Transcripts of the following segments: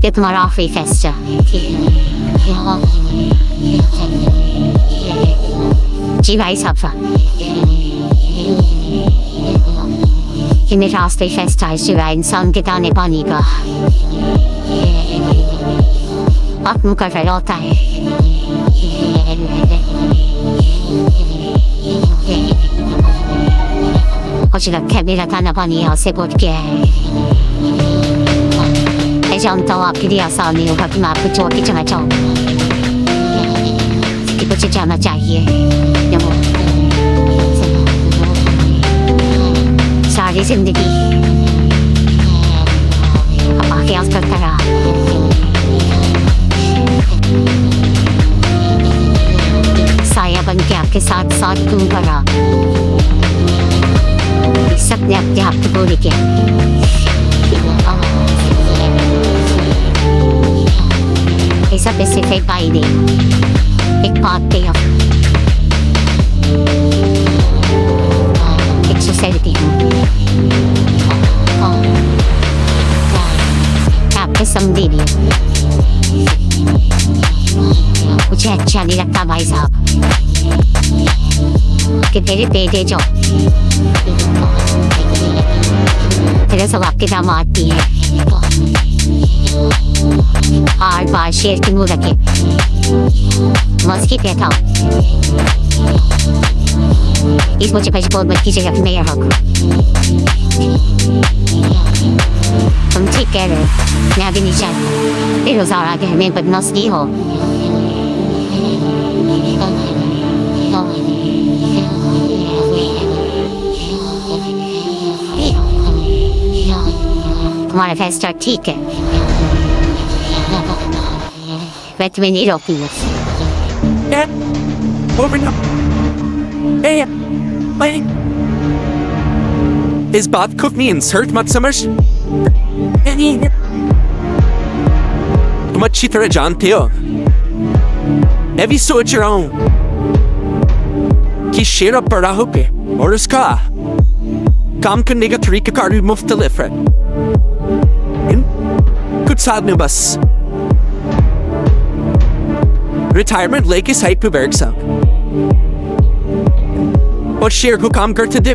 ये तुम्हारा आखिरी फेस्ट है। जी भाई साहब, ये मेरा आखिरी फेस्ट है सिवाय इंसान के दाने पानी का। आप मुँह कर रहा होता है। मुझे लगता है मेरा दाना पानी यहाँ से बढ़ गया है। मैं जानता हूँ आपके लिए आसान नहीं होगा कि मैं आपको छोड़ के चला जाऊँ, कि मुझे जाना चाहिए। सारी जिंदगी आप ख्याल करता रहा, साया बन के आपके साथ साथ घूमता रहा। सबने अपने आप को बोले क्या ऐसा पैसे फेंक पाई नहीं। एक बात पे एक सोसाइटी हूँ, आपके समझी नहीं। मुझे अच्छा नहीं लगता भाई साहब कि मेरे बेटे जो तेरे सब आपके दाम आती है, हर बार शेर की मुँह रखे मस्की कहता हूँ। इस मुझे पैसे बहुत मत कीजिएगा कि मैं यहाँ हूँ। तुम ठीक कह रहे हो, मैं आगे नहीं चाहती बेरोजगार आगे हमें बदमाश नहीं हो। तुम्हारा फैसला ठीक है, मैं तुम्हें नहीं रोकूंगा। इस बात को अपनी इंसर्ट मत समझ। तुम अच्छी तरह जानते हो, मैं भी सोच रहा हूँ कि शेर अब बड़ा हो के और उसका काम करने का तरीका काफी मुख्तलिफ है। कुछ साल में बस रिटायरमेंट लेके साइड पे बैठ सा और शेर को काम करते दे।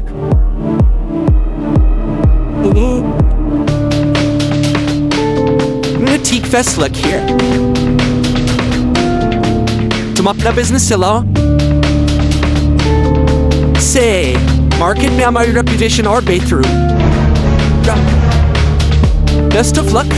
मैंने ठीक फैसला किया, तुम अपना बिजनेस चलाओ, से मार्केट में हमारी रेपुटेशन और बेहतर हो। Best of luck.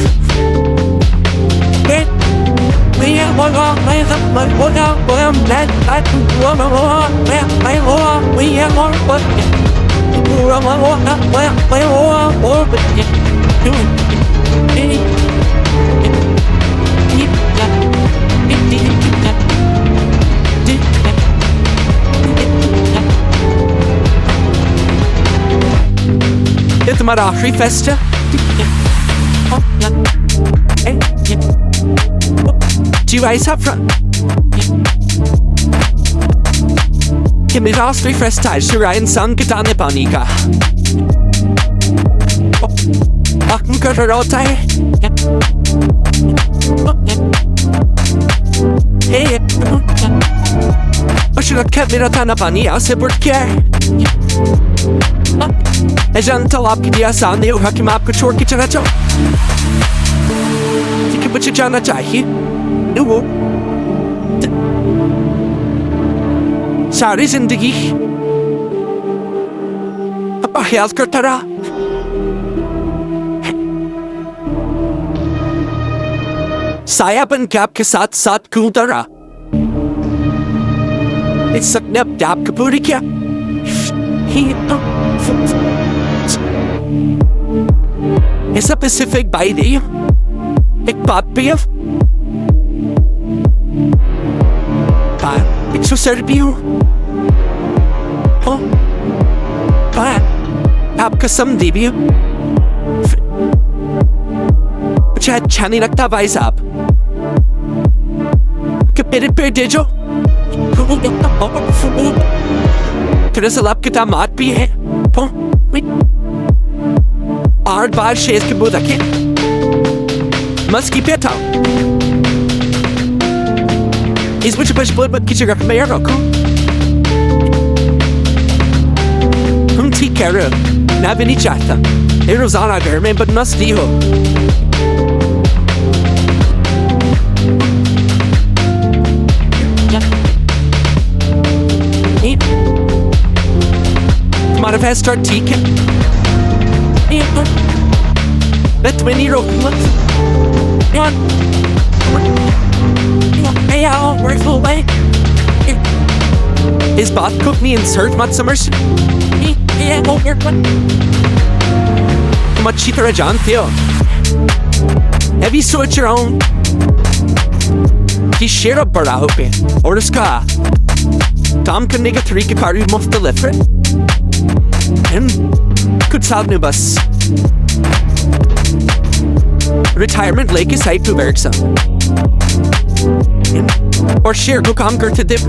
ये तुम्हारा आखिरी फेस्ट है? जी भाई साहब, कि मेरा आखिरी फेस्ट है सिवाय इंसान के दाने पानी का। आँख कर रहा होता है। मुझे लगता है मेरा दाना पानी यहाँ से बढ़ गया है। मैं जानता हूँ आपके लिए आसान नहीं होगा कि मैं आपको छोड़ के चला जाऊँ, लेकिन मुझे जाना चाहिए। वो सारी जिंदगी अपना ख्याल करता रहा। साया बन के आपके साथ साथ घूमता रहा। इस सबने अपने आप को पूरी किया। ऐसा स्पेसिफिक बाई नहीं, एक बात पे अब 170 भी हूँ। आप कसम दी भी हूँ। मुझे अच्छा नहीं लगता भाई साहब कि मेरे बेटे जो दरअसल आपके दामाद भी है, 8 बार शेर के मुंह रखे Musky Peto. Is which bush blood but kitchen up mayor or cool? Ti kara, na vini chata. Erosana verme but must diho. Manifest our ticket. Let 20 roll. Hey, I'll work full way. Is bot cook me insert mat summers? Yeah, over one. Much cheaper, John Theo. Have you saw it your own? He share a bar out or a ska. Tom can nigga 3 car you must deliver it. And could solve new bus. Retirement lake is high to Bergson. Or share go conquer to dip.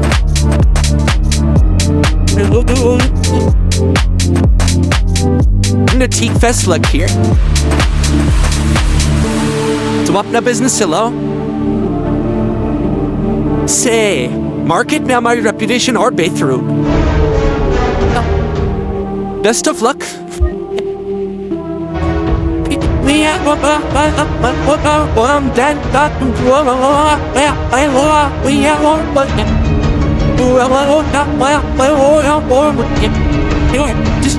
The Teak Fest look here. To up na business hello. Say, market now my reputation or bay through. Best of luck. We have one that we have just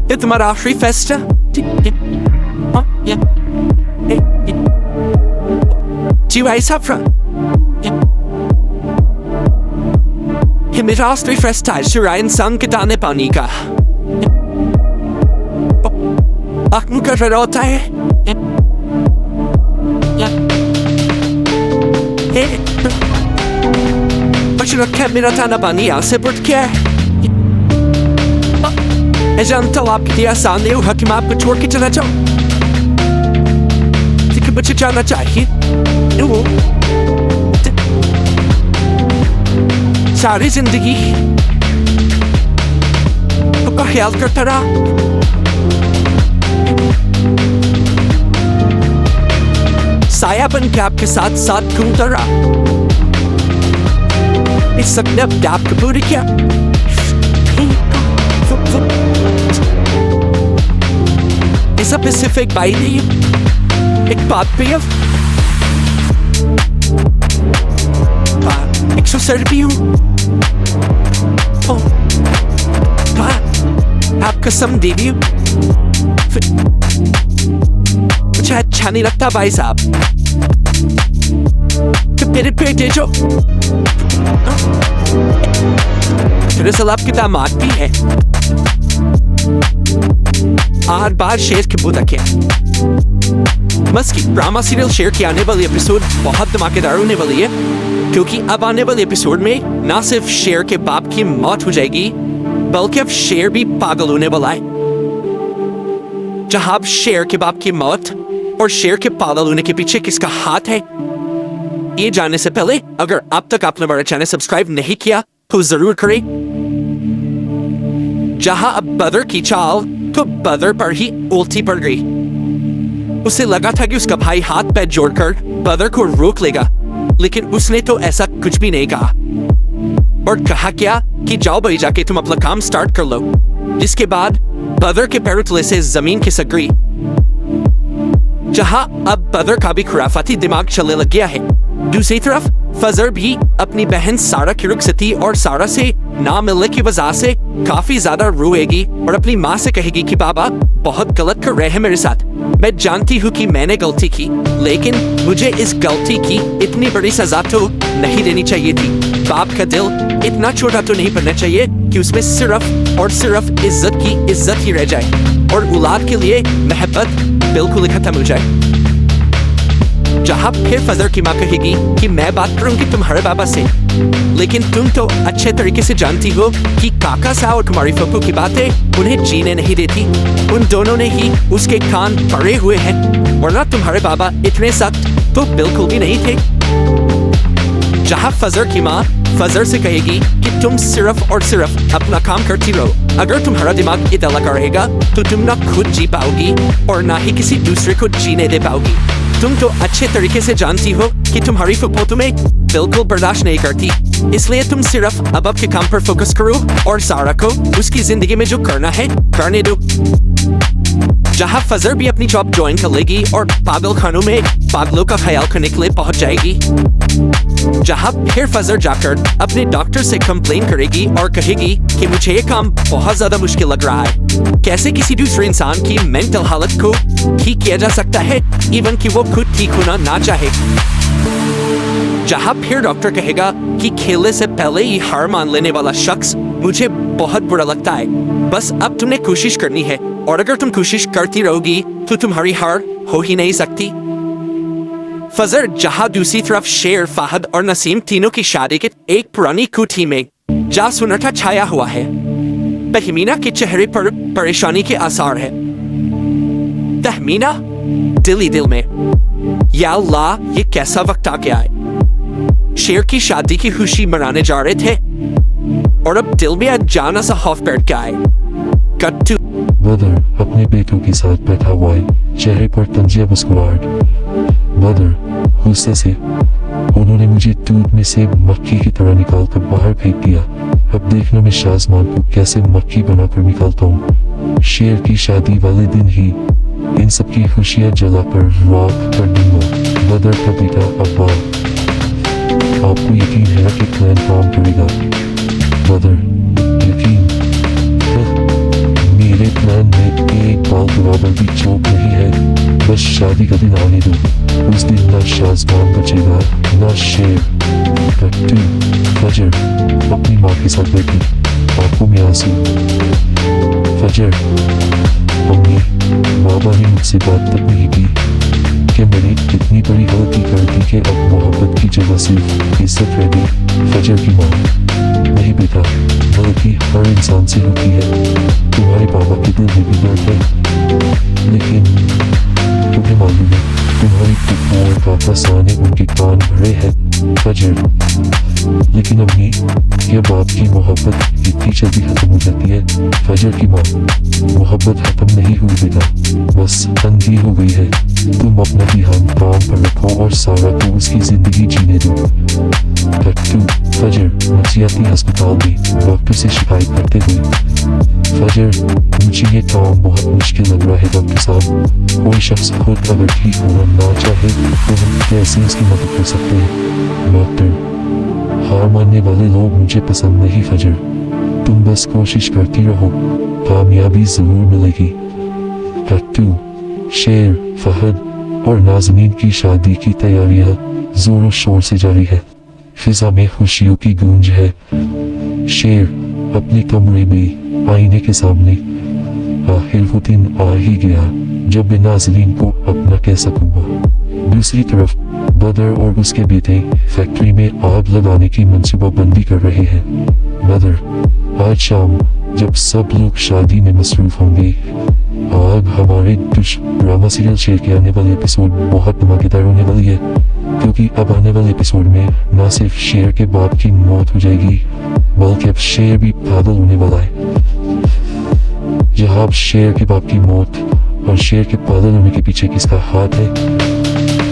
It's my Afri Festa. Do you ice up front? Himit Astri Festa, Shirayan San Katane Panika. Aknuka Rarotai. But you don't kept me not on a bunny, I'll separate care. Ejan up the San, you hook him up with work it in a job. Think about your Jana Jackie. No. Sorry, Zindagi. Hook a hell curtara. सायाबन cap के साथ साथ घूमता रहा इस सकने अब cap का पूरी क्या ऐसा पैसिफिक बाई नहीं एक बात पे अब 170 भी हूँ आप कसम दे दी मुझे अच्छा नहीं लगता भाई साहब कि मेरे पेटे जो दरअसल आपके दामाद भी है आर बार शेर के बुदा के मस्की ड्रामा सीरियल शेयर की आने वाली एपिसोड बहुत धमाकेदार होने वाली है क्योंकि अब आने वाले एपिसोड में ना सिर्फ शेर के बाप की मौत हो जाएगी बल्कि अब शेर भी पागल होने वाला है जहां अब शेर के बाप की मौत और शेर के पागल होने के पीछे किसका हाथ है ये जानने से पहले अगर अब तक आपने हमारा चैनल सब्सक्राइब नहीं किया तो जरूर करें जहां अब बदर की चाल तो बदर पर ही उल्टी पड़ गई उसे लगा था कि उसका भाई हाथ पैर जोड़कर बदर को रोक लेगा लेकिन उसने तो ऐसा कुछ भी नहीं कहा और कहा क्या कि जाओ भाई जाके तुम अपना काम स्टार्ट कर लो जिसके बाद बदर के पैरों तले से जमीन खिसक गई जहां अब बदर का भी खुराफाती दिमाग चलने लग गया है दूसरी तरफ फजर भी अपनी बहन सारा की रुखसती और सारा से ना मिलने की वजह से काफी ज्यादा रोएगी और अपनी माँ से कहेगी कि बाबा बहुत गलत कर रहे हैं मेरे साथ मैं जानती हूँ कि मैंने गलती की लेकिन मुझे इस गलती की इतनी बड़ी सजा तो नहीं देनी चाहिए थी बाप का दिल इतना छोटा तो नहीं बनना चाहिए कि उसमें सिर्फ और सिर्फ इज्जत ही रह जाए और औलाद के लिए मोहब्बत बिल्कुल खत्म हो जाए जहां फिर फजर की माँ कहेगी कि मैं बात करूंगी तुम्हारे बाबा से लेकिन तुम तो अच्छे तरीके से जानती हो कि काका सा और तुम्हारी फप्पू की बातें उन्हें जीने नहीं देती उन दोनों ने ही उसके कान पड़े हुए हैं वरना तुम्हारे बाबा इतने सख्त तो बिल्कुल भी नहीं थे जहाँ फजर की माँ फजर से कहेगी कि तुम सिर्फ और सिर्फ अपना काम करती रहो। अगर तुम्हारा दिमाग इतना लगा रहेगा तो तुम ना खुद जी पाओगी और ना ही किसी दूसरे को जीने दे पाओगी। तुम तो अच्छे तरीके से जानती हो कि तुम्हारी फुप्पो तुम्हें बिल्कुल बर्दाश्त नहीं करती, इसलिए तुम सिर्फ अब के काम पर फोकस करो और सारा को उसकी जिंदगी में जो करना है करने दो। जहाँ फजर भी अपनी जॉब ज्वाइन कर लेगी और पागल खानों में पागलों का ख्याल करने के लिए पहुंच जाएगी। जहाँ फिर फजर जाकर अपने डॉक्टर से कंप्लेन करेगी और कहेगी कि मुझे ये काम बहुत ज्यादा मुश्किल लग रहा है। कैसे किसी दूसरे इंसान की मेंटल हालत को ठीक किया जा सकता है, इवन कि वो खुद ठीक होना ना चाहे। जहाँ फिर डॉक्टर कहेगा कि खेलने से पहले ही हार मान लेने वाला शख्स मुझे बहुत बुरा लगता है, बस अब तुमने कोशिश करनी है और अगर तुम कोशिश करती रहोगी तो तुम्हारी हार हो ही नहीं सकती। फजर जहाँ दूसरी तरफ शेर, फहद और नसीम तीनों की शादी के एक पुरानी कोठी में जा सुनहरा छाया हुआ है। तहमीना के चेहरे पर परेशानी के आसार है। तहमीना दिल ही दिल में, या अल्लाह ये कैसा वक्त आ गया है। शेर की शादी की खुशी मनाने जा रहे थे और अब दिल में अचानक सा खौफ बैठ गया है। कट टू बदर अपने बेटों के साथ बैठा हुआ है, चेहरे पर तंजिया मुस्कुराहट। बदर गुस्से से उन्होंने मुझे दूध में से मक्खी की तरह निकाल कर बाहर फेंक दिया। अब देखना मैं शाजमान को कैसे मक्खी बनाकर निकालता हूँ। शेर की शादी वाले दिन ही इन सब की खुशियाँ जलाकर राख कर दूंगा। बदर का बेटा अब्बा, आपको यकीन है कि प्लान काम करेगा? बदर यकीन? मेरे प्लान में एक बाल बराबर भी चौक नहीं है। बस शादी का दिन आने दो, उस दिन ना शाजमान बचेगा ना शेर। टट्टू फजर अपनी माँ के साथ बैठी, आंखों में आंसू। फजर, मम्मी बाबा ने मुझसे बात तक नहीं की कि मैंने इतनी बड़ी गलती कर दी कि अब मोहब्बत की जगह सिर्फ इज्जत रह गई। फजर की माँ, नहीं बेटा, गलती हर इंसान से होती है। तुम्हारे बाबा के दिल में भी दर्द है, लेकिन तुम्हें मालूम है तुम्हारी फुप्पो और पापा साने उनके कान भरे हैं। फजर, लेकिन अम्मी ये बाप की मोहब्बत इतनी जल्दी खत्म हो जाती है। फजर की माँ, मोहब्बत खत्म नहीं हुई बेटा, बस तंगी हो गई है। तुम अपना ध्यान काम पर रखो और सारा को उसकी जिंदगी जीने दो। टट्टू फजर नफसियाती अस्पताल में डॉक्टर से शिकायत करते हुए, फजर मुझे ये काम बहुत मुश्किल लग रहा है डॉक्टर साहब। कोई शख्स खुद अगर ठीक होना ना चाहे तो हम कैसे उसकी मदद कर सकते हैं? डॉक्टर, हार मानने वाले लोग मुझे पसंद नहीं। फजर, तुम बस कोशिश करती रहो, कामयाबी जरूर मिलेगी। टट्टू, शेर, फहद और नाज़नीन की शादी की तैयारियां जोरों शोर से जारी है। फिजा में खुशियों की गूंज है। शेर अपने कमरे में आईने के सामने, आखिर वो दिन आ ही गया जब मैं नाज़नीन को अपना कह सकूंगा। दूसरी तरफ बदर और उसके बेटे फैक्ट्री में आग लगाने की मंसूबाबंदी कर रहे हैं। बदर, आज शाम जब सब लोग शादी में मसरूफ होंगे, आग हमारे ड्रामा सीरियल शेर के आने वाले एपिसोड बहुत धमाकेदार होने वाली है, क्योंकि अब आने वाले एपिसोड में न सिर्फ शेर के बाप की मौत हो जाएगी बल्कि अब शेर भी पागल होने वाला है। जहाँ अब शेर के बाप की मौत और शेर के पागल होने के पीछे किसका हाथ है,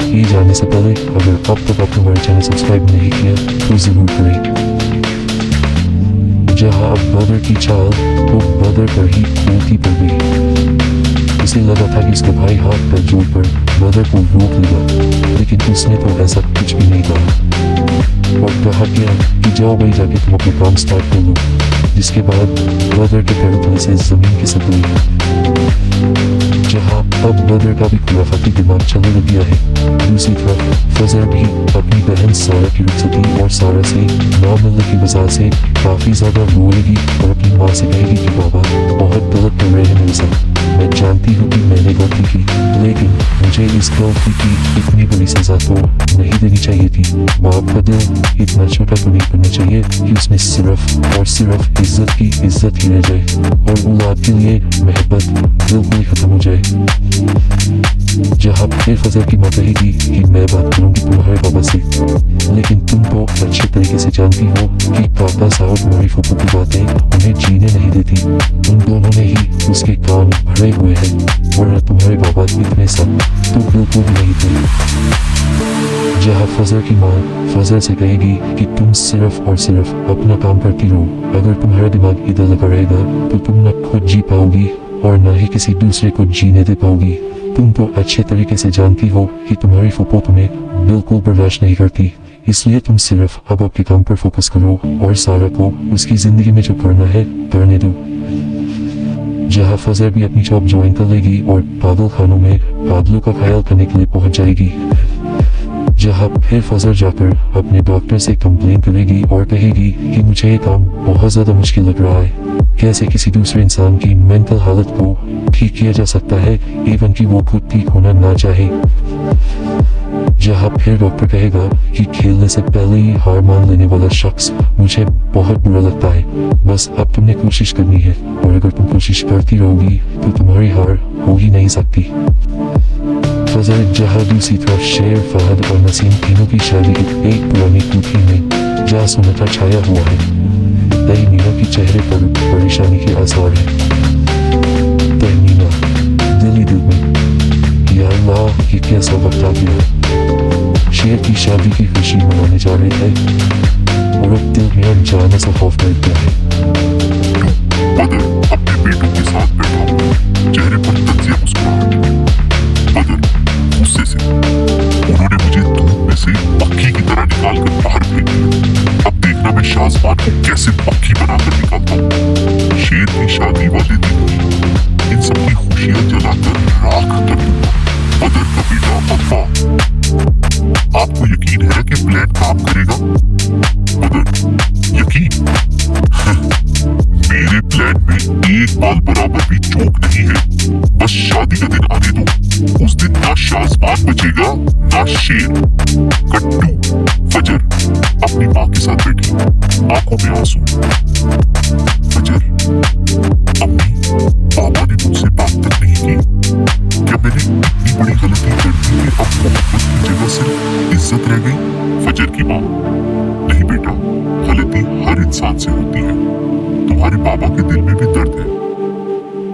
ये जानने से पहले अगर अब तक आपने हमारे चैनल सब्सक्राइब नहीं किया तो जरूर करें। जहाँ अब बदर की चाल तो बदर पर ही उल्टी पड़ गई। उसे लगा था कि उसका भाई हाथ पर जोड़कर बदर को रोक लेगा, लेकिन उसने तो ऐसा कुछ भी नहीं कहा और कहा कि जाओ भाई जाके तुम अपना काम स्टार्ट कर लो, जिसके बाद बदर के पैरों तले से जमीन खिसक गई। जहाँ अब बदर का भी खुराफाती दिमाग चलने लग गया है। दूसरी तरफ फजर भी अपनी बहन सारा की रुखसती और सारा से ना मिलने की वजह से काफी ज्यादा रोएगी और अपनी माँ से कहेगी कि बाबा बहुत गलत कर रहे हैं मेरे साथ। मैं जानती हूँ कि मैंने गलती की, लेकिन मुझे इस गलती की इतनी बड़ी सजा तो नहीं देनी चाहिए थी। बाप का दिल इतना छोटा तो नहीं करना चाहिए कि उसमें सिर्फ और सिर्फ इज्जत ही रह जाए और औलाद के लिए मोहब्बत बिल्कुल खत्म हो जाए। जहाँ फिर फजर की माँ कहेगी कि मैं बात करूंगी तुम्हारे पापा से, लेकिन तुम तो अच्छे तरीके से जानती हो कि पापा साहब तुम्हारी फूफू की बातें उन्हें जीने नहीं देती। उन दोनों ने ही उसके कान भरे हुए हैं, वरना तुम्हारे पापा इतने सख्त तो बिल्कुल भी नहीं थे। जहाँ फजर की माँ फजर से कहेगी कि तुम सिर्फ और सिर्फ अपना काम करती रहो, अगर तुम्हारा दिमाग इधर लगा रहेगा तो तुम न खुद जी पाओगी और न ही किसी दूसरे को जीने दे पाओगी। तुम तो अच्छे तरीके से जानती हो कि तुम्हारी फूफो तुम्हें बिल्कुल बर्दाश्त नहीं करती, इसलिए तुम सिर्फ अब आपके काम पर फोकस करो और सारा को उसकी जिंदगी में जो करना है करने दो। जहाँ फजर भी अपनी जॉब ज्वाइन कर लेगी और पागल खानों में पागलों का ख्याल करने के लिए पहुंच जाएगी। जहाँ फिर फजर जाकर अपने डॉक्टर से कंप्लेन करेगी और कहेगी कि मुझे ये काम बहुत ज़्यादा मुश्किल लग रहा है। कैसे किसी दूसरे इंसान की मेंटल हालत को ठीक किया जा सकता है, इवन कि वो खुद ठीक होना ना चाहे। जहाँ फिर डॉक्टर कहेगा कि खेलने से पहले ही हार मान लेने वाला शख्स मुझे बहुत बुरा लगता है, बस अब तुमने कोशिश करनी है और अगर तुम कोशिश करती रहोगी तो तुम्हारी हार हो ही नहीं सकती। फजर जहाँ दूसरी तरफ शेर, फहद और नसीम तीनों की शादी एक पुरानी कोठी में जहाँ सुनहरा छाया हुआ है। तहमीना के चेहरे पर परेशानी के आसार हैं। तहमीना दिल ही दिल में, या अल्लाह ये कैसा वक्त आ गया। शेर की शादी की खुशी मनाने जा रहे हैं और अब दिल में अनजाने सा खौफ बैठ गया है। बदर अपने बेटों के साथ बैठा हुआ, चेहरे पर तंजिया मुस्कुराहट। बदर गुस्से से, उन्होंने मुझे धूप में से पक्की की तरह निकाल कर बाहर फेंक दिया। अब देखना मैं शाहजबान को कैसे पक्की बनाकर निकालता हूँ। शेर की शादी वाले दिन इन सबकी खुशियां जलाकर राख कर दूंगा। बदर का बेटा अब्बा, आपको यकीन है कि प्लान काम करेगा? बदर यकीन? मेरे प्लान में एक बाल बराबर भी चूक नहीं है। बस शादी का दिन आने दो, उस दिन ना शाहजबान बचेगा ना शेर। कट्टू फजर अपनी माँ के साथ बैठी, आंखों में आंसू। फजर, अम्मी पापा ने मुझसे बात तक नहीं की। क्या मैंने इतनी बड़ी गलती कर दी कि अब मोहब्बत की जगह सिर्फ इज्जत रह गई? फजर की माँ, नहीं बेटा, गलती हर इंसान से होती है। तुम्हारे बाबा के दिल में भी दर्द है,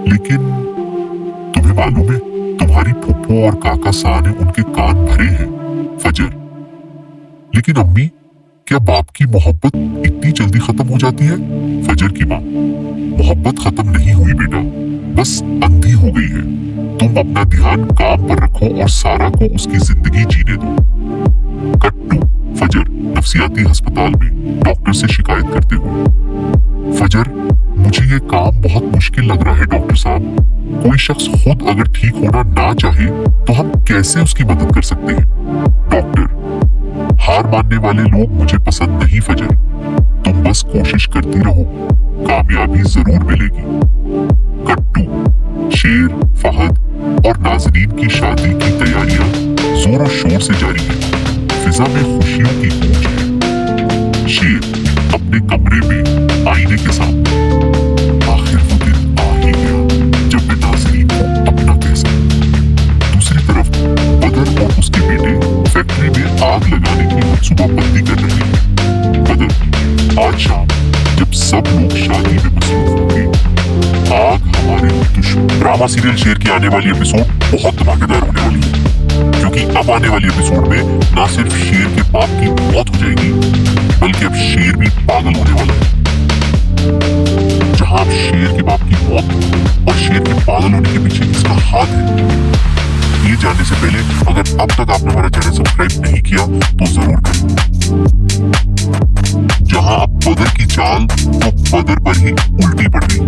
लेकिन तुम्हें मालूम है तुम्हारी फूफो और काका साह ने उनके कान भरे हैं। फजर, लेकिन अम्मी क्या बाप की मोहब्बत इतनी जल्दी खत्म हो जाती है? फजर की माँ, मोहब्बत खत्म नहीं हुई बेटा, बस अंधी हो गई है। तुम अपना ध्यान काम पर रखो और सारा को उसकी जिंदगी जीने दो। कट्टू फजर नफसियाती अस्पताल में डॉक्टर से शिकायत करते हुए। फजर, मुझे ये काम बहुत मुश्किल लग रहा है डॉक्टर साहब। कोई शख्स खुद अगर ठीक होना ना चाहे तो हम कैसे उसकी मदद कर सकते हैं? डॉक्टर, हार मानने वाले लोग मुझे पसंद नहीं फजर। तुम बस कोशिश करती रहो, कामयाबी जरूर मिलेगी। कट्टू, शेर, फहद और नाज़रीन की शादी की तैयारियां जोरों शोर से जारी है। फिजा में खुशियों की गूंज है। शेर अपने कमरे में आईने के सामने। आखिर वो दिन आ ही गया जब मैं नाज़रीन को अपना कह सकूं। दूसरी तरफ बदर और उसके बेटे फैक्ट्री में आग लगाने की मंसूबाबंदी कर रहे हैं। बदर, आज शाम जब सब लोग शादी में मसरूफ होंगे, आग हमारे दुश्मन। ड्रामा सीरियल शेर की आने वाली एपिसोड बहुत धमाकेदार होने वाली है, क्योंकि अब आने वाली एपिसोड में ना सिर्फ शेर के बाप की मौत हो जाएगी, बल्कि अब शेर भी पागल होने वाला है। जहां अब शेर के बाप की मौत और शेर के पागल होने के पीछे किसका हाथ है, ये जानने से पहले अगर अब तक आपने हमारा चैनल सब्सक्राइब नहीं किया तो जरूर करें। जहां अब बदर की चाल तो बदर पर ही उल्टी पड़ गई।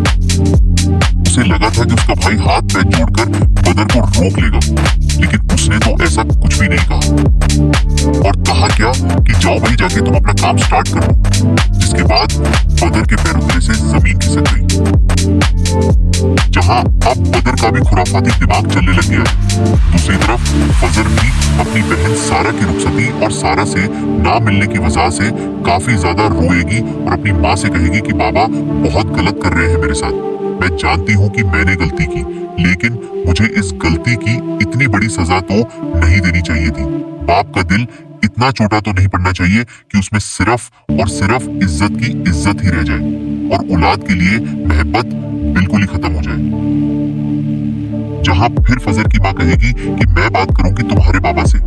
उसे लगा था कि उसका भाई हाथ पैर जोड़कर बदर को रोक लेगा, लेकिन उसने तो ऐसा कुछ भी नहीं कहा और कहा क्या कि जाओ भाई जाके तुम अपना काम स्टार्ट करो, जिसके बाद बदर के पैरों तले से जमीन खिसक गई। जहां अब बदर का भी खुराफाती दिमाग चलने लग गया है, दूसरी तरफ फजर भी अपनी बहन सारा की रुखसती और सारा से ना मिलने की वजह से काफी ज्यादा रोएगी और अपनी माँ से कहेगी कि बाबा बहुत गलत कर रहे हैं मेरे साथ। मैं जानती हूँ कि मैंने गलती की, लेकिन मुझे इस गलती की इतनी बड़ी सजा तो नहीं देनी चाहिए थी। बाप का दिल इतना छोटा तो नहीं पड़ना चाहिए कि उसमें सिर्फ और सिर्फ इज्जत की इज्जत ही रह जाए और औलाद के लिए मोहब्बत बिल्कुल ही खत्म हो जाए। जहां फिर फजर की माँ कहेगी कि मैं बात करूंगी तुम्हारे बाबा से,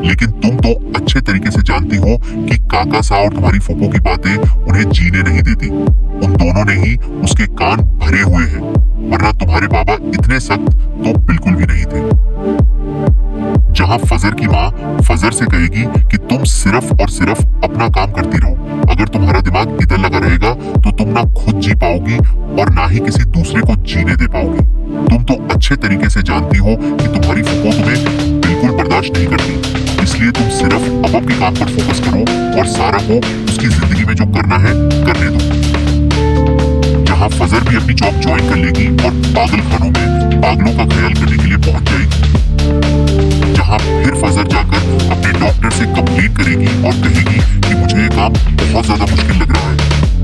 लेकिन तुम तो अच्छे तरीके से जानती हो कि काका सा और तुम्हारी फूफो की बातें उन्हें जीने नहीं देती। उन दोनों ने ही उसके कान भरे हुए हैं, वरना तुम्हारे बाबा इतने सख्त तो बिल्कुल भी नहीं थे। जहां फजर की माँ फजर से कहेगी कि तुम सिर्फ और सिर्फ अपना काम करती रहो, अगर तुम्हारा दिमाग इधर लगा रहेगा तो तुम ना खुद जी पाओगी और ना ही किसी दूसरे को जीने दे पाओगी। तुम तो अच्छे तरीके से जानती हो कि तुम्हारी फूफो तुम्हें बिल्कुल बर्दाश्त नहीं करती, इसलिए तुम सिर्फ अब के काम पर फोकस करो और सारा को उसकी जिंदगी में जो करना है करने दो। जहां फजर भी अपनी जॉब ज्वाइन कर लेगी और पागल खानों में पागलों का ख्याल करने के लिए पहुंच जाएगी। जहां फिर फजर जाकर अपने डॉक्टर से कंप्लेन करेगी और कहेगी कि मुझे ये काम बहुत ज्यादा मुश्किल लग रहा है,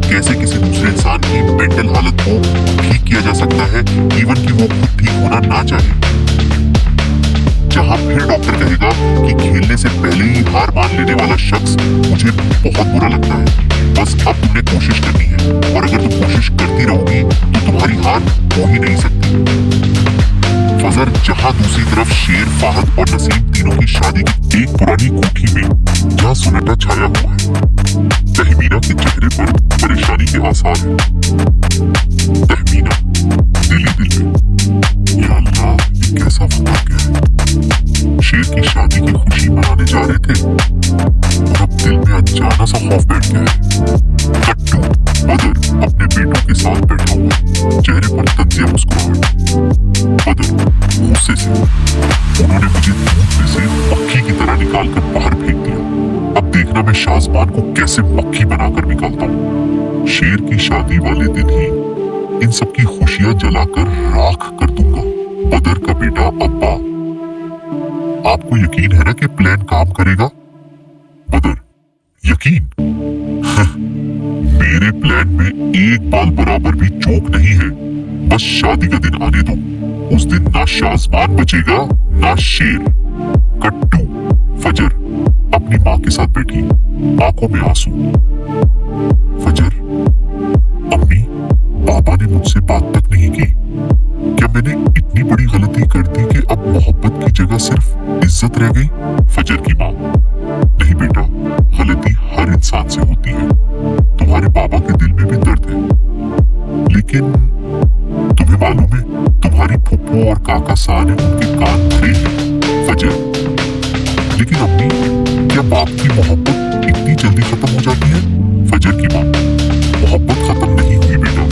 कैसे किसी दूसरे इंसान की मेंटल हालत को ठीक किया जा सकता है, इवन कि वो खुद ठीक होना ना चाहे। जहां फिर डॉक्टर कहेगा कि खेलने से पहले ही हार मान लेने वाला शख्स मुझे बहुत बुरा लगता है, बस अब तुमने कोशिश करनी है और अगर तुम कोशिश करती रहोगी तो तुम्हारी हार हो ही नहीं सकती। फजर जहां दूसरी तरफ शेर, फाहद और नसीम तीनों की शादी की एक पुरानी कोठी में जहां सन्नाटा छाया हुआ है, तहमीना के चेहरे पर परेशानी के आसार हैं। तहमीना दिल ही दिल में, या अल्लाह ये कैसा वक्त आ गया है। शेर की शादी की खुशी मनाने जा रहे थे और अब दिल में अचानक सा खौफ बैठ गया है। कट्टू बदर अपने बेटों के साथ बैठा हुआ, चेहरे पर तंजिया मुस्कुराहट। बदर गुस्से से, उन्होंने मुझे दूध में से मक्खी की तरह निकाल कर बाहर फेंक दिया, अब देखना मैं शाजबान को कैसे मक्खी बनाकर निकालता हूँ। शेर की शादी वाले दिन ही इन सबकी खुशियां जलाकर राख कर दूंगा। बदर का बेटा अब्बा, आपको यकीन है ना कि प्लान काम करेगा? बदर, यकीन? मेरे प्लान में एक बाल बराबर भी चूक नहीं है, बस शादी का दिन आने दो, उस दिन ना शाजबान बचेगा ना शेर। कट्टू फजर अपनी माँ के साथ बैठी, आंखों में आंसू। फजर, अम्मी, पापा ने मुझसे बात तक नहीं की, क्या मैंने इतनी बड़ी गलती कर दी कि अब मोहब्बत की जगह सिर्फ इज्जत रह गई? फजर की माँ, नहीं बेटा, गलती हर इंसान से होती है, तुम्हारे पापा के दिल में भी दर्द है, लेकिन तुम्हें मालूम है तुम्हारी फुप्पो और काका सा ने उनके कान भरे हैं। फजर, लेकिन अम्मी, क्या बाप की मोहब्बत इतनी जल्दी खत्म हो जाती है? फजर की माँ, मोहब्बत खत्म नहीं हुई बेटा,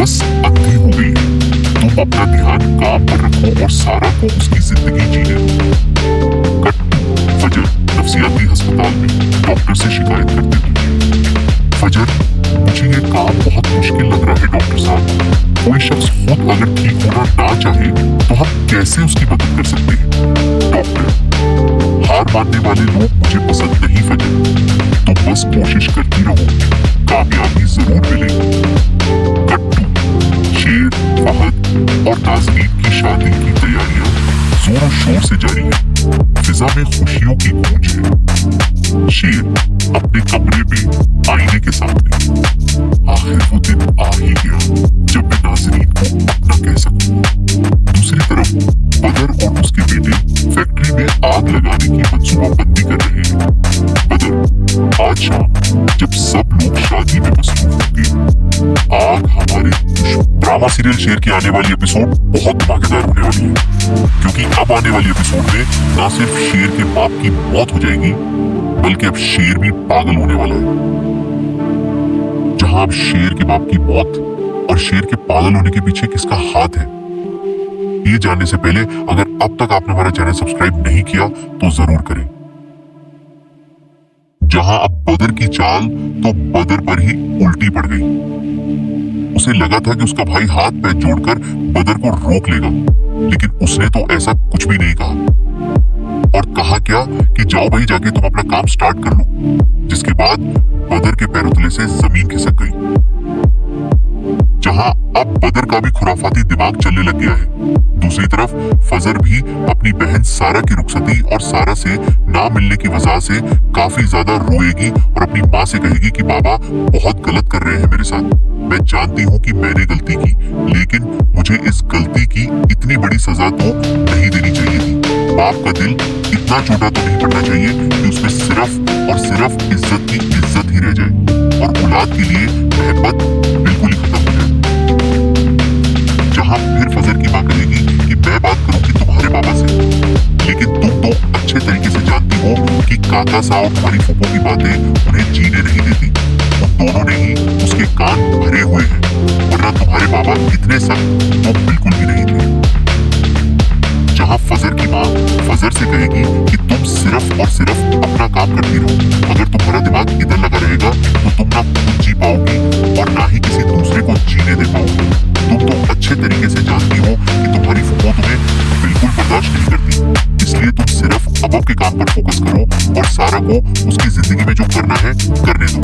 बस अंधी हो गई है। तुम अपना ध्यान काम पर रखो और सारा को उसकी जिंदगी जीने दो। फजर नफ्सियाती अस्पताल में डॉक्टर से शिकायत करते हुए, फजर, मुझे ये काम बहुत मुश्किल लग रहा है डॉक्टर साहब, कोई शख्स खुद अगर ठीक होना ना चाहे तो हम कैसे उसकी मदद कर सकते हैं? डॉक्टर, हार मानने वाले लोग मुझे पसंद नहीं फजर, तुम बस कोशिश करती रहो, कामयाबी जरूर मिलेगी। कट्टू, शेर, फहद और नाज़नीन की शादी की तैयारियां जोरों शोर से जारी है, फिजा में खुशियों की गूंज है। शेर अपने कमरे में आईने के सामने, आखिर वो दिन आ ही गया जब मैं नाज़नीन को अपना कह सकूं। दूसरी तरफ बदर और उसके बेटे फैक्ट्री में आग लगाने की मंसूबाबंदी कर रहे हैं। बदर, आज शाम जब सब लोग शादी में मसरूफ होंगे, आग हमारे ड्रामा सीरियल शेर की आने वाली एपिसोड बहुत धमाकेदार होने वाली है, क्योंकि अब आने वाली एपिसोड में ना सिर्फ शेर के बाप की मौत हो जाएगी, बल्कि अब शेर भी पागल होने वाला है। जहां अब शेर के बाप की मौत और शेर के पागल होने के पीछे किसका हाथ है, ये जानने से पहले अगर अब तक आपने हमारा चैनल सब्सक्राइब नहीं किया तो जरूर करें। जहां अब बदर की चाल तो बदर पर ही उल्टी पड़ गई। उसे लगा था कि उसका भाई हाथ पैर जोड़कर बदर को रोक लेगा, लेकिन उसने तो ऐसा कुछ भी नहीं कहा और कहा क्या कि जाओ भाई, जाके तुम अपना काम स्टार्ट कर लो, जिसके बाद बदर के पैरों तले से जमीन खिसक गई। जहां अब बदर का भी खुराफाती दिमाग चलने लग गया है। दूसरी तरफ फजर भी अपनी बहन सारा की रुखसती और सारा से ना मिलने की वजह से काफी ज्यादा रोएगी और अपनी माँ से कहेगी कि बाबा बहुत गलत कर रहे हैं मेरे साथ। मैं जानती हूँ कि मैंने गलती की, लेकिन मुझे इस गलती की इतनी बड़ी सजा तो नहीं देनी चाहिए थी। बाप का दिल इतना छोटा तो नहीं पड़ना चाहिए कि उसमें सिर्फ और सिर्फ इज्जत की इज्जत ही रह जाए और औलाद के लिए मोहब्बत बिल्कुल ही खत्म हो जाए। जहां फिर फजर की माँ कहेगी कि मैं बात करूंगी तुम्हारे बाबा से, लेकिन तुम तो अच्छे तरीके से जानती हो कि काका साहब और तुम्हारी फूफो की बातें उन्हें जीने नहीं देती। उन दोनों ने ही उसके कान भरे हुए हैं, वरना तुम्हारे बाबा इतने सख्त तो बिल्कुल भी नहीं थे। जहां फजर की माँ फजर से कहेगी कि तुम सिर्फ और सिर्फ अपना काम करती रहो, अगर तुम्हारा दिमाग इधर लगा रहेगा तो तुम ना खुद जी पाओगी और ना ही किसी दूसरे को जीने दे पाओगी। तुम तो अच्छे तरीके से जानती हो कि तुम्हारी फूफो तुम्हें बिल्कुल बर्दाश्त नहीं करती, इसलिए तुम सिर्फ अब के काम पर फोकस करो और सारा को उसकी जिंदगी में जो करना है करने दो।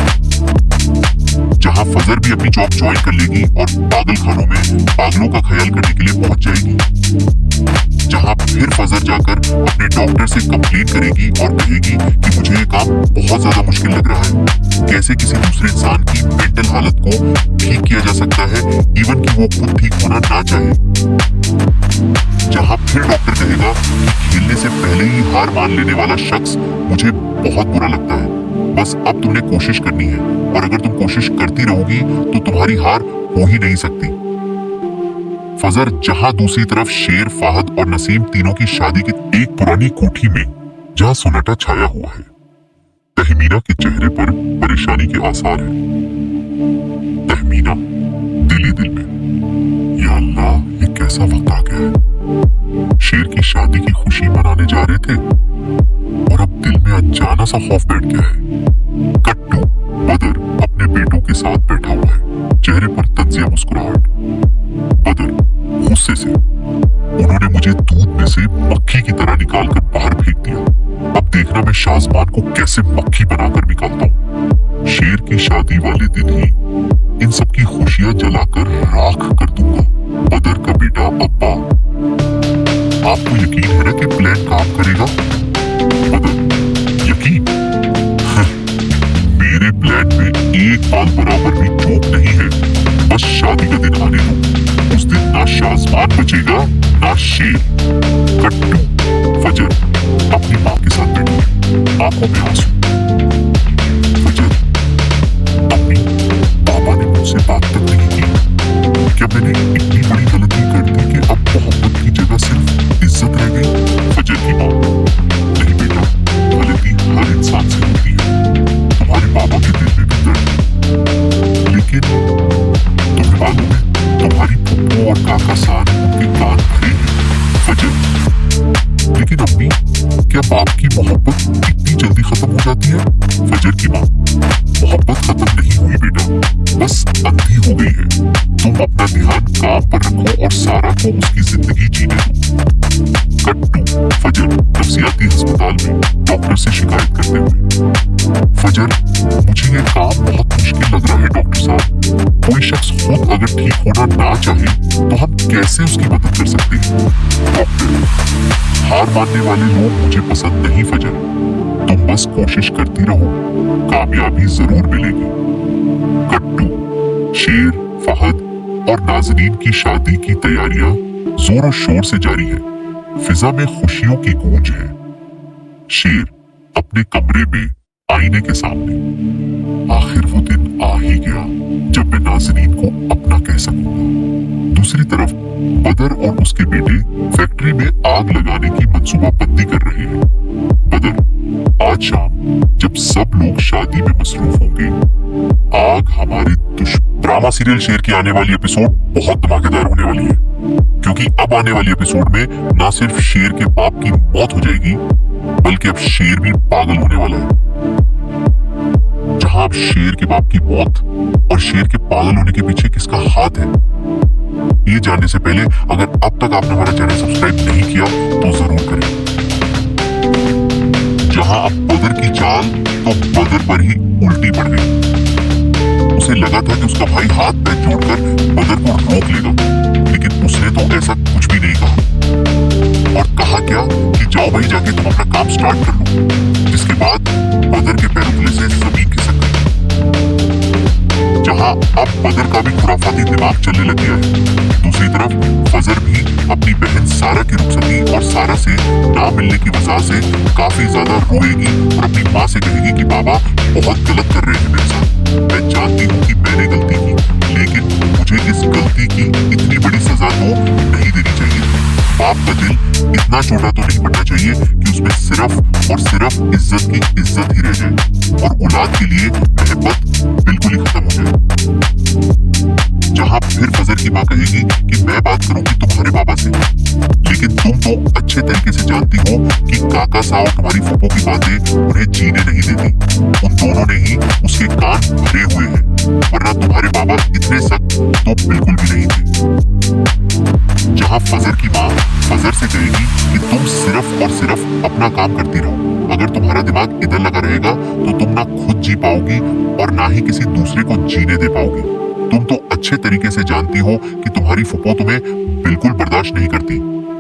जहां फजर भी अपनी जॉब ज्वाइन कर लेगी और पागल खानों में पागलों का ख्याल करने के लिए पहुंच जाएगी। जहां फिर फजर जाकर अपने डॉक्टर से कंप्लेंट करेगी और कहेगी कि मुझे ये काम बहुत ज्यादा मुश्किल लग रहा है, कैसे किसी दूसरे इंसान की मेंटल हालत को ठीक किया जा सकता है, इवन कि वो खुद ठीक होना ना चाहे। जहां फिर डॉक्टर कहेगा कि खेलने से पहले ही हार मान लेने वाला शख्स मुझे बहुत बुरा लगता है, बस अब तुमने कोशिश करनी है और अगर तुम कोशिश करती रहोगी तो तुम्हारी हार हो ही नहीं सकती। फजर जहां दूसरी तरफ शेर, फाहद और नसीम तीनों की शादी की एक पुरानी कोठी में जहां सन्नाटा छाया हुआ है, तहमीना के चेहरे पर परेशानी के आसार हैं। तहमीना दिल ही दिल में, या अल्लाह ये कैसा वक्त आ गया है। शेर की शादी की खुशी मनाने जा रहे थे और अब दिल में अनजाना सा खौफ बैठ गया है। कट्टू बदर अपने बेटों के साथ बैठा हुआ है, चेहरे पर तंजिया मुस्कुराहट। बदर गुस्से से, उन्होंने मुझे दूध में से मक्खी की तरह निकालकर बाहर फेंक दिया, अब देखना मैं शाहजबान को कैसे मक्खी बनाकर निकालता हूँ। शेर की शादी वाले दिन ही इन सब की खुशियां जलाकर राख कर दूंगा। बदर का बेटा अब्बा, आपको यकीन है ना कि प्लान काम करेगा? बदर, यकीन? मेरे प्लान में एक बाल बराबर भी चूक नहीं है, बस शादी का दिन आने दो। उस दिन ना शाहजबान बचेगा ना शेर। कट्टू फजर अपनी माँ के साथ बैठी, आंखों में आंसू। फजर, अम्मी, पापा ने मुझसे बात तक नहीं की। क्या मैंने इतनी बड़ी गलती कर दी कि अब मोहब्बत की जगह सिर्फ इज्जत रह गई? फजर की माँ, नहीं बेटा, गलती हर इंसान से होती है। तुम्हारे पापा के दिल में भी दर्द है, लेकिन तुम्हें मालूम है तुम्हारी फूफो और काका साहब उनके कान भरे हैं। फजर, लेकिन अम्मी, क्या बाप की मोहब्बत इतनी जल्दी खत्म हो जाती है? फजर की माँ, मोहब्बत खत्म नहीं हुई बेटा, बस अंधी हो गई है। तुम अपना ध्यान काम पर रखो और सारा को उसकी जिंदगी जीने दो। कट्टू फजर नफसियाती अस्पताल में डॉक्टर से शिकायत करते हुए, फजर, मुझे ये काम बहुत मुश्किल लग रहा है डॉक्टर साहब। कोई शख्स खुद अगर ठीक होना ना चाहे तो हम कैसे उसकी मदद कर सकते हैं? डॉक्टर, हार मानने वाले लोग मुझे पसंद नहीं फजर, तुम बस कोशिश करती रहो, कामयाबी जरूर मिलेगी। कट्टू, शेर, फहद और नाजरीन की शादी की तैयारियां जोरों शोर से जारी है, फिजा में खुशियों की गूंज है। शेर अपने कमरे में आईने के सामने, आखिर वो दिन आ ही गया जब मैं नाजरीन को अपना कह सकूंगा। दूसरी तरफ बदर और उसके बेटे फैक्ट्री में आग लगाने की मंसूबाबंदी कर रहे हैं। बदर, आज शाम जब सब लोग शादी में मसरूफ होंगे, आग हमारे ड्रामा सीरियल शेर की आने वाली एपिसोड बहुत धमाकेदार होने वाली है, क्योंकि अब आने वाली एपिसोड में ना सिर्फ शेर के बाप की मौत हो जाएगी, बल्कि अब शेर भी पागल होने वाला है। जहां अब शेर के बाप की मौत और शेर के पागल होने के पीछे किसका हाथ है, ये जानने से पहले अगर अब तक आपने हमारा चैनल सब्सक्राइब नहीं किया तो जरूर करें। जहां अब बदर की चाल तो बदर पर ही उल्टी पड़ गई। उसे लगा था कि उसका भाई हाथ पैर जोड़कर बदर को रोक लेगा, लेकिन उसने तो ऐसा कुछ भी नहीं कहा और कहा क्या कि जाओ भाई, जाके तुम अपना काम स्टार्ट कर लो। जिसके बाद बदर के पैरों तले से जमीन खिसक गई। जहां अब बदर का भी खुराफाती दिमाग चलने लग गया है, दूसरी तरफ फजर भी अपनी बहन सारा की रुखसती और सारा से ना मिलने की वजह से काफी ज्यादा रोएगी और अपनी माँ से कहेगी कि बाबा बहुत गलत कर रहे हैं मेरे साथ। मैं जानती हूँ कि मैंने गलती की, लेकिन मुझे इस गलती की इतनी बड़ी सजा तो नहीं देनी चाहिए। बाप का दिल इतना छोटा तो नहीं पड़ना चाहिए कि उसमें सिर्फ और सिर्फ इज्जत की इज्जत ही रह जाए और औलाद के लिए मोहब्बत बिल्कुल ही खत्म हो जाए। जहां फिर फजर की माँ कहेगी कि मैं बात करूंगी तुम्हारे बाबा से, लेकिन तुम तो अच्छे तरीके से जानती हो कि काका साहब और तुम्हारी फूफो की बातें उन्हें जीने नहीं देती। उन दोनों ने ही उसके कान भरे हुए हैं, वरना तुम्हारे बाबा इतने सख्त तो बिल्कुल भी नहीं थे। जहां फजर की माँ फजर से कहेगी कि तुम सिर्फ और सिर्फ अपना काम करती रहो, अगर तुम्हारा दिमाग इधर लगा रहेगा तो तुम ना खुद जी पाओगी और ना ही किसी दूसरे को जीने दे पाओगी। तुम तो अच्छे तरीके से जानती हो कि तुम्हारी फूफो तुम्हें बिल्कुल बर्दाश्त नहीं करती,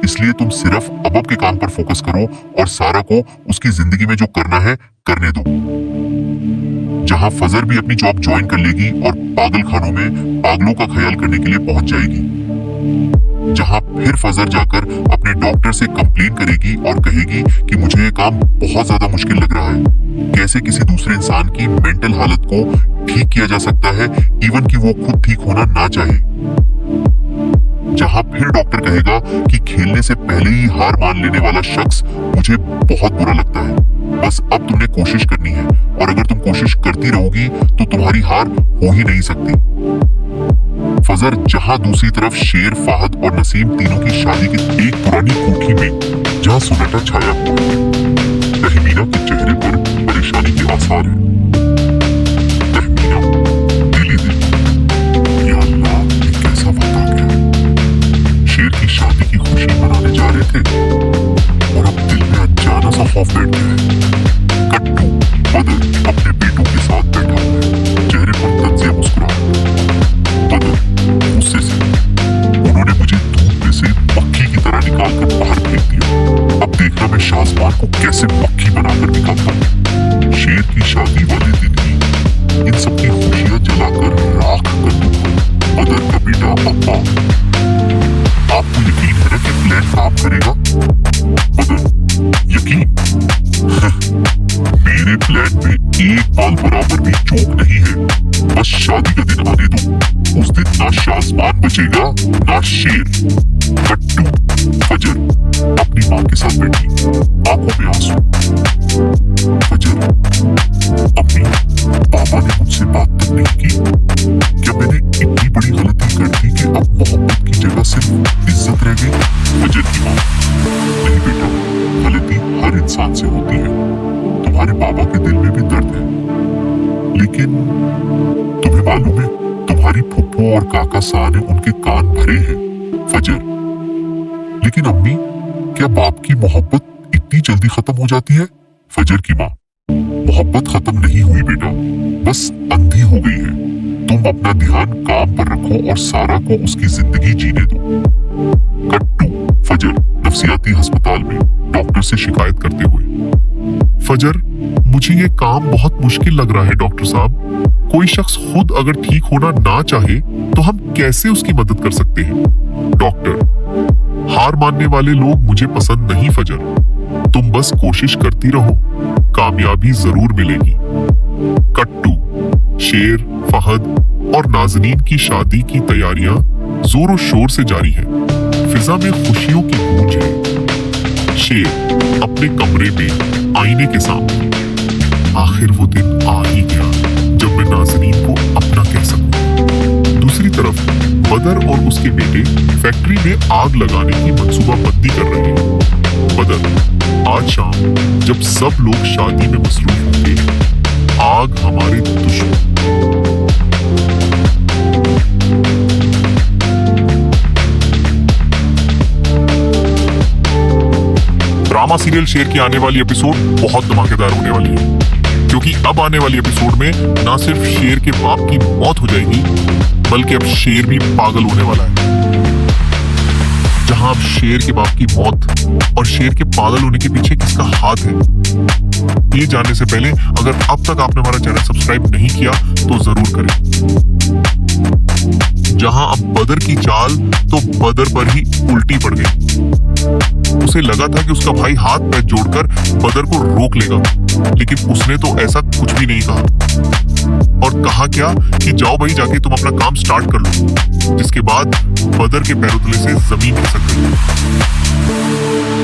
इसलिए तुम सिर्फ अब के काम पर फोकस करो और सारा को उसकी जिंदगी में जो करना है करने दो। जहां फजर भी अपनी जॉब ज्वाइन कर लेगी और पागल खानों में पागलों का ख्याल करने के लिए पहुंच जाएगी। जहां फिर फजर जाकर अपने डॉक्टर से कंप्लेन करेगी और कहेगी कि मुझे ये काम बहुत ज्यादा मुश्किल लग रहा है, कैसे किसी दूसरे इंसान की मेंटल हालत को ठीक किया जा सकता है, इवन कि वो खुद ठीक होना ना चाहे। जहां फिर डॉक्टर कहेगा कि खेलने से पहले ही हार मान लेने वाला शख्स मुझे बहुत बुरा लगता है, बस अब तुमने कोशिश करनी है और अगर तुम कोशिश करती रहोगी तो तुम्हारी हार हो ही नहीं सकती। फजर जहां दूसरी तरफ शेर, फाहद और नसीम तीनों की शादी की एक पुरानी कोठी में जहां सन्नाटा छाया हुआ है, तहमीना के चेहरे पर परेशानी के आसार है। तहमीना दिल ही दिल, या अल्लाह ये कैसा वक्त आ गया। शेर की शादी की खुशी मनाने जा रहे थे और अब दिल में अचानक सा खौफ बैठ गया है। कट्टू बदर अपने बेटों के साथ बैठा हुआ है, चेहरे पर तंजिया मुस्कुराहट। बदर गुस्से से, उन्होंने मुझे धूप में से मक्खी की तरह निकाल कर बाहर फेंक दिया, अब देखना मैं शाहजमान को कैसे मक्खी बनाकर निकालता हूँ। शेर की शादी वाले दिन ही इन सबकी खुशियां जलाकर राख कर दूंगा। बदर का बेटा अब्बा, आपको यकीन है ना कि प्लान काम करेगा? बदर, यकीन? मेरे प्लान में एक बाल बराबर भी चूक नहीं है, बस शादी का दिन आने दो, उस दिन ना शाहजमान बचेगा ना शेर। कट्टू फजर अपनी माँ के साथ बैठी, आंखों में आंसू। फजर, अम्मी, पापा ने मुझसे बात तक नहीं की, क्या मैंने इतनी बड़ी गलती कर दी कि अब मोहब्बत की जगह सिर्फ इज्जत रह गई? फजर की माँ, नहीं बेटा, गलती हर इंसान से होती है, तुम्हारे बाबा के दिल में भी दर्द है, लेकिन तुम्हें मालूम है तुम्हारी फुप्पो और काका साह ने उनके कान भरे हैं। फजर, लेकिन अम्मी, क्या बाप की मोहब्बत इतनी जल्दी खत्म हो जाती है? फजर की माँ, मोहब्बत खत्म नहीं हुई बेटा, बस अंधी हो गई है। तुम अपना ध्यान काम पर रखो और सारा को उसकी जिंदगी जीने दो। कट्टू फजर नफसियाती अस्पताल में डॉक्टर से शिकायत करते हुए, फजर, मुझे ये काम बहुत मुश्किल लग रहा है डॉक्टर साहब, कोई शख्स खुद अगर ठीक होना ना चाहे तो हम कैसे उसकी मदद कर सकते हैं? डॉक्टर, हार मानने वाले लोग मुझे पसंद नहीं फजर, तुम बस कोशिश करती रहो, कामयाबी जरूर मिलेगी। कट्टू, शेर, फहद और नाज़नीन की शादी की तैयारियां जोरों शोर से जारी है, फिजा में खुशियों की गूंज है। शेर अपने कमरे में आईने के सामने, आखिर वो दिन आ ही गया जब मैं नाज़नीन को अपना कह सकूं। दूसरी तरफ बदर और उसके बेटे फैक्ट्री में आग लगाने की मंसूबाबंदी कर रहे हैं। बदर, आज शाम जब सब लोग शादी में मसरूफ होंगे, आग हमारे दुश्मन। ड्रामा सीरियल शेर की आने वाली एपिसोड बहुत धमाकेदार होने वाली है। क्योंकि अब आने वाली एपिसोड में ना सिर्फ शेर के बाप की मौत हो जाएगी, बल्कि अब शेर भी पागल होने वाला है। जहां अब शेर के बाप की मौत और शेर के पागल होने के पीछे किसका हाथ है, ये जानने से पहले अगर अब तक आपने हमारा चैनल सब्सक्राइब नहीं किया तो जरूर करें। जहां अब बदर की चाल तो बदर पर ही उल्टी पड़ गई। उसे लगा था कि उसका भाई हाथ पैर जोड़कर बदर को रोक लेगा, लेकिन उसने तो ऐसा कुछ भी नहीं कहा और कहा क्या कि जाओ भाई जाके तुम अपना काम स्टार्ट कर लो, जिसके बाद बदर के पैरों तले से जमीन खिसक गई।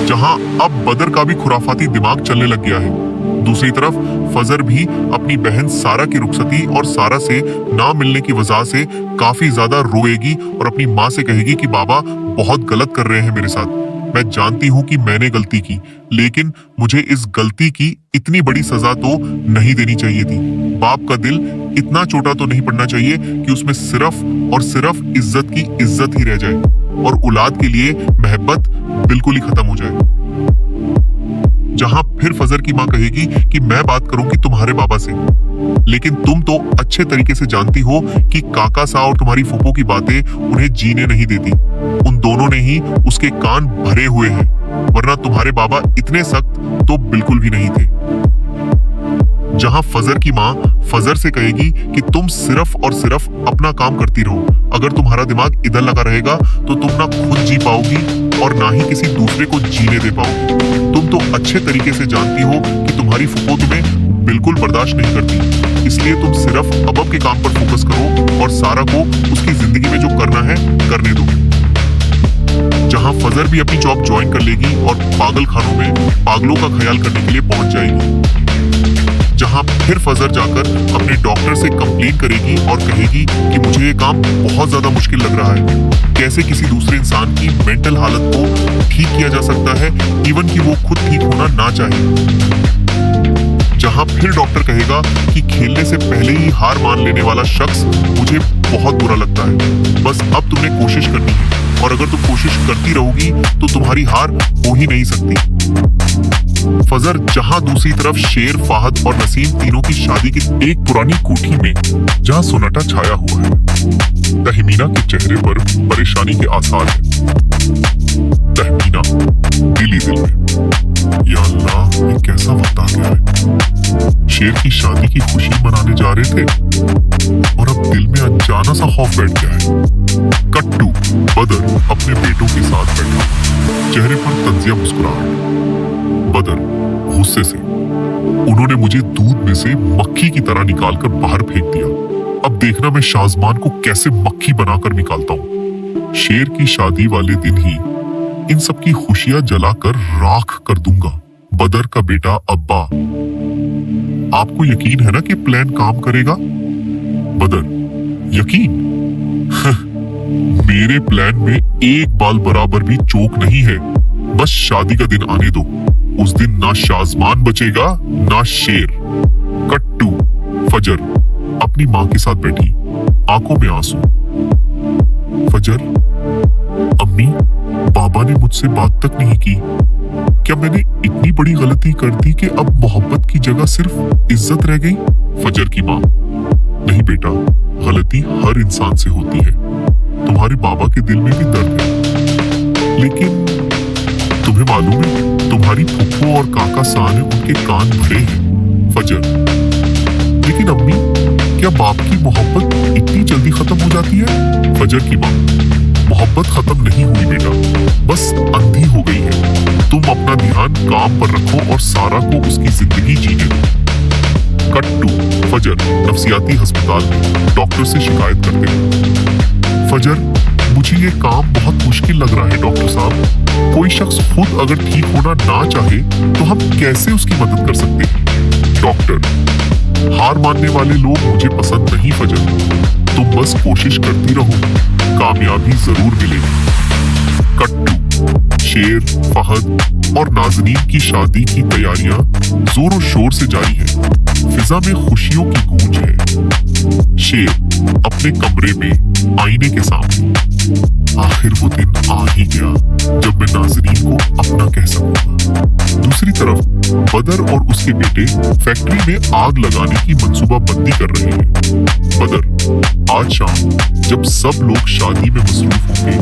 जहां अब बदर का भी खुराफाती दिमाग चलने लग गया है। दूसरी तरफ फजर भी अपनी बहन सारा की रुखसती और सारा से ना मिलने की वजह से काफी ज्यादा रोएगी और अपनी माँ से कहेगी कि बाबा बहुत गलत कर रहे हैं मेरे साथ। मैं जानती हूँ कि मैंने गलती की, लेकिन मुझे इस गलती की इतनी बड़ी सजा तो नहीं देनी चाहिए थी। बाप का दिल इतना छोटा तो नहीं पड़ना चाहिए कि उसमें सिर्फ और सिर्फ इज्जत की इज्जत ही रह जाए और औलाद के लिए मोहब्बत बिल्कुल ही खत्म हो जाए। जहां फिर फजर की माँ कहेगी कि मैं बात करूंगी तुम्हारे बाबा से, लेकिन तुम तो अच्छे तरीके से जानती हो कि काका सा और तुम्हारी फूफो की बातें उन्हें जीने नहीं देती। उन दोनों ने ही उसके कान भरे हुए हैं, वरना तुम्हारे बाबा इतने सख्त तो बिल्कुल भी नहीं थे। जहां फजर की माँ फजर से कहेगी कि तुम सिर्फ और सिर्फ अपना काम करती रहो, अगर तुम्हारा दिमाग इधर लगा रहेगा तो तुम ना खुद जी पाओगी और ना ही किसी दूसरे को जीने दे पाओगी। तुम तो अच्छे तरीके से जानती हो कि तुम्हारी फूफो तुम्हें बिल्कुल बर्दाश्त नहीं करती, इसलिए तुम सिर्फ अब के काम पर फोकस करो और सारा को उसकी जिंदगी में जो करना है करने दो। जहां फजर भी अपनी जॉब ज्वाइन कर लेगी और पागल खानों में पागलों का ख्याल करने के लिए पहुंच जाएगी। जहां फिर फजर जाकर अपने डॉक्टर से कंप्लेन करेगी और कहेगी कि मुझे ये काम बहुत ज्यादा मुश्किल लग रहा है। कैसे किसी दूसरे इंसान की मेंटल हालत को ठीक किया जा सकता है, इवन कि वो खुद ठीक होना ना चाहे। जहां फिर डॉक्टर कहेगा कि खेलने से पहले ही हार मान लेने वाला शख्स मुझे बहुत बुरा लगता है, बस अब तुमने कोशिश करनी है और अगर तुम कोशिश करती रहोगी तो तुम्हारी हार हो ही नहीं सकती। फजर जहां दूसरी तरफ शेर, फाहद और नसीम तीनों की शादी की एक पुरानी कोठी में जहां सन्नाटा छाया हुआ है, तहमीना के चेहरे पर परेशानी के आसार हैं। तहमीना दिल ही दिल में, या अल्लाह ये कैसा वक्त आ गया है। शेर की शादी की खुशी मनाने जा रहे थे और अब दिल में अनजाना सा खौफ बैठ गया है। कट्टू बदर अपने बेटों के साथ बैठा, चेहरे पर तंजिया मुस्कुराहट। बदर गुस्से से, उन्होंने मुझे दूध में से मक्खी की तरह निकालकर बाहर फेंक दिया, अब देखना मैं शाजमान को कैसे मक्खी बनाकर निकालता हूँ। शेर की शादी वाले दिन ही इन सब की खुशियां जलाकर राख कर दूंगा। बदर का बेटा अब्बा, आपको यकीन है ना कि प्लान काम करेगा? बदर, यकीन? मेरे प्लान में एक बाल बराबर भी चूक नहीं है, बस शादी का दिन आने दो। उस दिन ना शाजमान बचेगा ना शेर। कट्टू फजर अपनी माँ के साथ बैठी, आंखों में आंसू। फजर, अम्मी, बाबा ने मुझसे बात तक नहीं की। क्या मैंने इतनी बड़ी गलती कर दी कि अब मोहब्बत की जगह सिर्फ इज्जत रह गई? फजर की माँ, नहीं बेटा, गलती हर इंसान से होती है। तुम्हारे बाबा के दिल में भी दर्द है, लेकिन तुम्हें मालूम है तुम्हारी फुप्पो और काका सा ने उनके कान भरे हैं। फजर, लेकिन अम्मी, क्या बाप की मोहब्बत इतनी जल्दी खत्म हो जाती है? फजर की माँ, मोहब्बत खत्म नहीं हुई बेटा, बस अंधी हो गई है। तुम अपना ध्यान काम पर रखो और सारा को उसकी जिंदगी जीने दो। कट्टू फजर नफसियाती अस्पताल में डॉक्टर से शिकायत करते हैं। फजर, मुझे ये काम बहुत मुश्किल लग रहा है डॉक्टर साहब। कोई शख्स खुद अगर ठीक होना ना चाहे तो हम कैसे उसकी मदद कर सकते हैं? डॉक्टर, हार मानने वाले लोग मुझे पसंद नहीं फजर, तुम बस कोशिश करती रहो, कामयाबी जरूर मिलेगी। कट्टू, शेर, फहद और नाज़नीन की शादी की तैयारियां जोरों शोर से जारी है। फिजा में खुशियों की गूंज है। शेर अपने कमरे में आईने के सामने। आखिर वो दिन आ ही गया जब मैं नाज़नीन को अपना कह सकूंगा। दूसरी तरफ बदर और उसके बेटे फैक्ट्री में आग लगाने की मंसूबाबंदी कर रहे हैं। बदर, आज शाम जब सब लोग शादी में मसरूफ होंगे,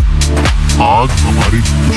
आग हमारे दुश्मन